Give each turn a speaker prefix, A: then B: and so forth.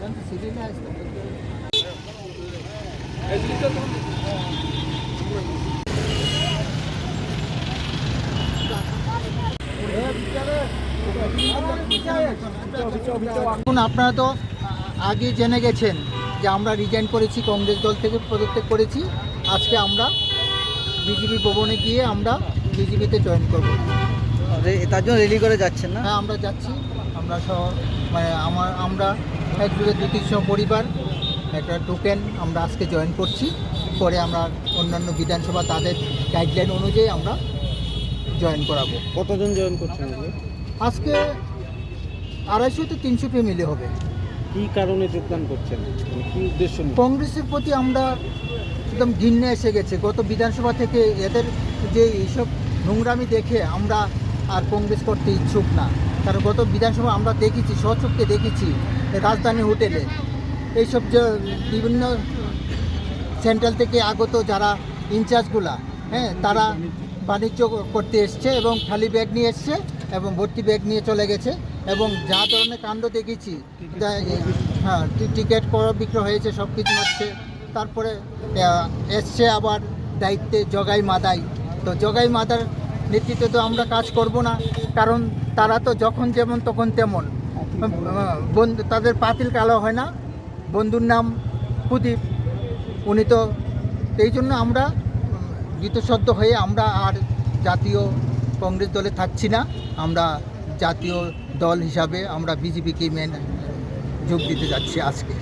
A: এখন আপনারা তো আগে জেনে গেছেন যে আমরা রিজাইন করেছি, কংগ্রেস দল থেকে পদত্যাগ করেছি। আজকে আমরা বিজেপি ভবনে গিয়ে আমরা বিজেপিতে জয়েন করব।
B: তার জন্য রেলি করে যাচ্ছেন না?
A: হ্যাঁ, আমরা যাচ্ছি। আমরা সহ মানে আমরা একজুড়ে 200-300 পরিবার একটা টোকেন আমরা আজকে জয়েন করছি। পরে আমরা অন্যান্য বিধানসভা তাদের গাইডলাইন অনুযায়ী আমরা জয়েন করাবো।
B: কতজন জয়েন করছেন
A: আজকে 250-300 ফ্যামিলি হবে।
B: কী কারণে যোগদান করছেন, কী উদ্দেশ্য?
A: কংগ্রেসের প্রতি আমরা একদম ঘৃণা এসে গেছে। গত বিধানসভা থেকে এদের যে এইসব নোংরামি দেখে আমরা আর কংগ্রেস করতে ইচ্ছুক না। কারণ গত বিধানসভা আমরা দেখেছি, স্বচক্ষে দেখেছি রাজধানী হোটেলে এইসব যে বিভিন্ন সেন্ট্রাল থেকে আগত যারা ইনচার্জগুলা, হ্যাঁ, তারা বাণিজ্য করতে এসছে এবং খালি ব্যাগ নিয়ে এসছে এবং ভর্তি ব্যাগ নিয়ে চলে গেছে। এবং যা ধরনের কাণ্ড দেখেছি, হ্যাঁ, টিকিট বিক্রয় হয়েছে, সব কিছু হচ্ছে। তারপরে এসছে আবার দায়িত্বে জগাই মাদাই। তো জগাই মাদার নেতৃত্বে তো আমরা কাজ করব না, কারণ তারা তো যখন যেমন তখন তেমন। বন্ধু তাদের পাতিল কালো হয় না। বন্ধুর নাম প্রদীপ, উনি তো এই জন্য আমরা গীতসদ্য হয়ে আমরা আর জাতীয় কংগ্রেস দলে থাকছি না। আমরা জাতীয় দল হিসাবে আমরা বিজেপিকে যোগ দিতে যাচ্ছি আজকে।